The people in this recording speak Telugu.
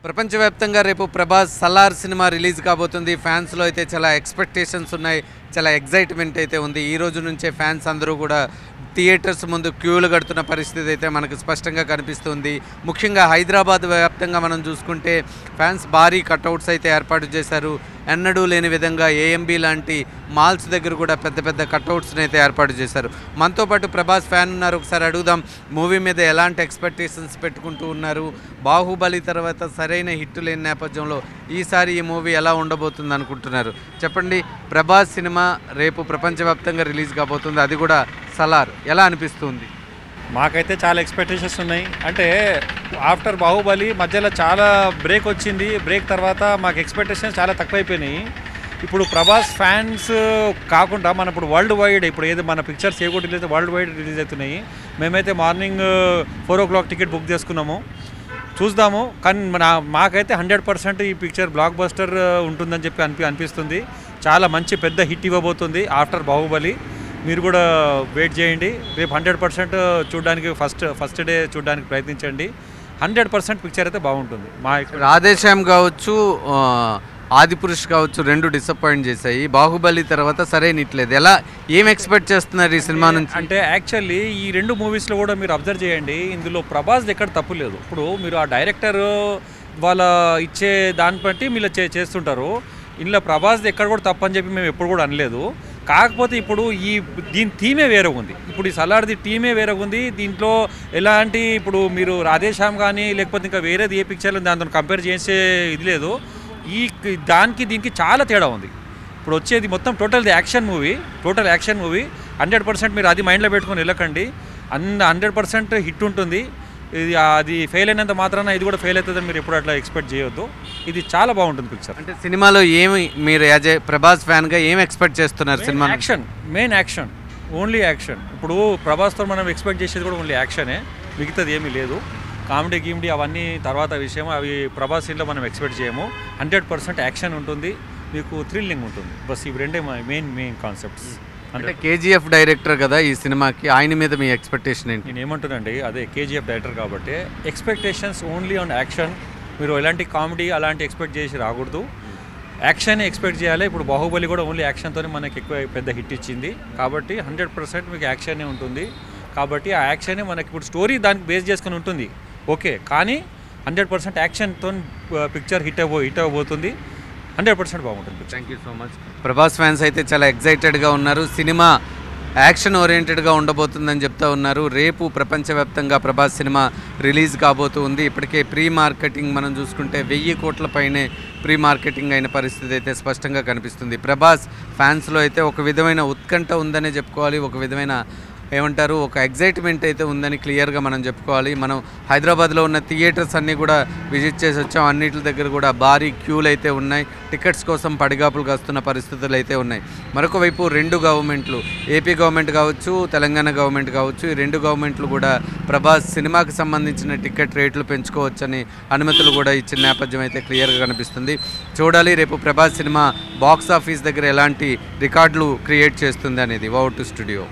ప్రపంచవ్యాప్తంగా రేపు ప్రభాస్ సలార్ సినిమా రిలీజ్ కాబోతుంది. ఫ్యాన్స్లో అయితే చాలా ఎక్స్పెక్టేషన్స్ ఉన్నాయి, చాలా ఎగ్జైట్మెంట్ అయితే ఉంది. ఈ రోజు నుంచే ఫ్యాన్స్ అందరూ కూడా థియేటర్స్ ముందు క్యూలు కడుతున్న పరిస్థితి అయితే మనకు స్పష్టంగా కనిపిస్తుంది. ముఖ్యంగా హైదరాబాద్ వ్యాప్తంగా మనం చూసుకుంటే ఫ్యాన్స్ భారీ కట్అవుట్స్ అయితే ఏర్పాటు చేశారు. ఎన్నడూ లేని విధంగా ఏఎంబీ లాంటి మాల్స్ దగ్గర కూడా పెద్ద పెద్ద కట్అవుట్స్ని అయితే ఏర్పాటు చేశారు. మనతో పాటు ప్రభాస్ ఫ్యాన్ ఉన్నారు, ఒకసారి అడుగుదాం మూవీ మీద ఎలాంటి ఎక్స్పెక్టేషన్స్ పెట్టుకుంటూ ఉన్నారు. బాహుబలి తర్వాత సరైన హిట్ లేని నేపథ్యంలో ఈసారి ఈ మూవీ ఎలా ఉండబోతుంది అనుకుంటున్నారు? చెప్పండి. ప్రభాస్ సినిమా రేపు ప్రపంచవ్యాప్తంగా రిలీజ్ కాబోతుంది, అది కూడా సలార్. ఎలా అనిపిస్తుంది? మాకైతే చాలా ఎక్స్పెక్టేషన్స్ ఉన్నాయి. అంటే ఆఫ్టర్ బాహుబలి మధ్యలో చాలా బ్రేక్ వచ్చింది. బ్రేక్ తర్వాత మాకు ఎక్స్పెక్టేషన్స్ చాలా తక్కువైపోయినాయి. ఇప్పుడు ప్రభాస్ ఫ్యాన్స్ కాకుండా మన ఇప్పుడు వరల్డ్ వైడ్ ఇప్పుడు ఏదో మన పిక్చర్స్ ఏ కూడా రిలీజ్ వరల్డ్ వైడ్ రిలీజ్ అవుతున్నాయి. మేమైతే మార్నింగ్ 4 o'clock టికెట్ బుక్ చేసుకున్నాము, చూద్దాము. కానీ మాకైతే 100% ఈ పిక్చర్ బ్లాక్ బస్టర్ ఉంటుందని చెప్పి అనిపిస్తుంది. చాలా మంచి పెద్ద హిట్ ఇవ్వబోతుంది ఆఫ్టర్ బాహుబలి. మీరు కూడా వెయిట్ చేయండి. రేపు 100% చూడడానికి ఫస్ట్ డే చూడడానికి ప్రయత్నించండి. 100% పిక్చర్ అయితే బాగుంటుంది. మా రాధేశ్యామ్ కావచ్చు, ఆదిపురుష్ కావచ్చు, రెండు డిసప్పాయింట్ చేశాయి. బాహుబలి తర్వాత సరైన ఇట్లేదు. ఏం ఎక్స్పెక్ట్ చేస్తున్నారు ఈ సినిమా నుంచి? అంటే యాక్చువల్లీ ఈ రెండు మూవీస్లో కూడా మీరు అబ్జర్వ్ చేయండి, ఇందులో ప్రభాస్ ఎక్కడ తప్పు లేదు. ఇప్పుడు మీరు ఆ డైరెక్టర్ వాళ్ళ ఇచ్చే దాన్ని బట్టి మీరు చేస్తుంటారు. ఇందులో ప్రభాస్ ఎక్కడ కూడా తప్పు అని చెప్పి మేము ఎప్పుడు కూడా అనలేదు. కాకపోతే ఇప్పుడు దీని థీమే వేరే ఉంది. ఇప్పుడు ఈ సలార్ది థీమే వేరే ఉంది. దీంట్లో ఎలాంటి ఇప్పుడు మీరు రాధేశ్యామ్ కానీ లేకపోతే ఇంకా వేరేది ఏ పిక్చర్లో దాంతో కంపేర్ చేసే ఇది లేదు. దీనికి చాలా తేడా ఉంది. ఇప్పుడు వచ్చేది మొత్తం టోటల్ యాక్షన్ మూవీ. 100% మీరు అది మైండ్లో పెట్టుకొని వెళ్ళకండి. 100% హిట్ ఉంటుంది. అది ఫెయిల్ అయినంత మాత్రాన ఇది కూడా ఫెయిల్ అవుతుందని మీరు ఎప్పుడు అట్లా ఎక్స్పెక్ట్ చేయొద్దు. ఇది చాలా బాగుంటుంది పిక్చర్. అంటే సినిమాలో ఏమి మీరు యాజ్ ఏ ప్రభాస్ ఫ్యాన్గా ఏం ఎక్స్పెక్ట్ చేస్తున్నారు? Cinema main action, only action. ఇప్పుడు ప్రభాస్తో మనం ఎక్స్పెక్ట్ చేసేది కూడా ఓన్లీ యాక్షనే, మిగతాది ఏమీ లేదు. కామెడీ గీమిడీ అవన్నీ తర్వాత విషయం, అవి ప్రభాస్ సీన్లో మనం ఎక్స్పెక్ట్ చేయము. 100% యాక్షన్ ఉంటుంది, మీకు థ్రిల్లింగ్ ఉంటుంది. బస్ ఇవి రెండే మెయిన్ కాన్సెప్ట్స్. అంటే కేజీఎఫ్ డైరెక్టర్ కదా ఈ సినిమాకి, ఆయన మీద మీ ఎక్స్పెక్టేషన్ ఏంటి? నేను ఏమంటున్నానండి, అదే కేజీఎఫ్ డైరెక్టర్ కాబట్టి ఎక్స్పెక్టేషన్స్ ఓన్లీ ఆన్ యాక్షన్. మీరు ఎలాంటి కామెడీ అలాంటి ఎక్స్పెక్ట్ చేసి రాకూడదు, యాక్షన్ ఎక్స్పెక్ట్ చేయాలి. ఇప్పుడు బాహుబలి కూడా ఓన్లీ యాక్షన్తోనే మనకి ఎక్కువ పెద్ద హిట్ ఇచ్చింది కాబట్టి 100% మీకు యాక్షనే ఉంటుంది. కాబట్టి ఆ యాక్షనే మనకి ఇప్పుడు స్టోరీ దానికి బేస్ చేసుకుని ఉంటుంది ఓకే, కానీ 100% యాక్షన్తో పిక్చర్ హిట్ అవ్వబోతుంది. 100% బాగుంటుంది. Thank you so much. Prabhas fans అయితే చాలా ఎగ్జైటెడ్గా ఉన్నారు. సినిమా యాక్షన్ ఓరియంటెడ్గా ఉండబోతుందని చెప్తా ఉన్నారు. రేపు ప్రపంచవ్యాప్తంగా ప్రభాస్ సినిమా రిలీజ్ కాబోతుంది. ఇప్పటికే ప్రీ మార్కెటింగ్ మనం చూసుకుంటే 1000 కోట్ల పైనే ప్రీ మార్కెటింగ్ అయిన పరిస్థితి అయితే స్పష్టంగా కనిపిస్తుంది. ప్రభాస్ ఫ్యాన్స్లో అయితే ఒక విధమైన ఉత్కంఠ ఉందనే చెప్పుకోవాలి, ఒక విధమైన ఏమంటారు ఒక ఎగ్జైట్మెంట్ అయితే ఉందని క్లియర్గా మనం చెప్పుకోవాలి. మనం హైదరాబాద్లో ఉన్న థియేటర్స్ అన్నీ కూడా విజిట్ చేసి వచ్చాం. అన్నిటి దగ్గర కూడా భారీ క్యూలు అయితే ఉన్నాయి. టికెట్స్ కోసం పడిగాపులు కాస్తున్న పరిస్థితులు అయితే ఉన్నాయి. మరొక వైపు రెండు గవర్నమెంట్లు, ఏపీ గవర్నమెంట్ కావచ్చు, తెలంగాణ గవర్నమెంట్ కావచ్చు, ఈ రెండు గవర్నమెంట్లు కూడా ప్రభాస్ సినిమాకి సంబంధించిన టికెట్ రేట్లు పెంచుకోవచ్చని అనుమతులు కూడా ఇచ్చిన నేపథ్యం అయితే క్లియర్గా కనిపిస్తుంది. చూడాలి రేపు ప్రభాస్ సినిమా బాక్స్ ఆఫీస్ దగ్గర ఎలాంటి రికార్డులు క్రియేట్ చేస్తుంది అనేది. Over to studio.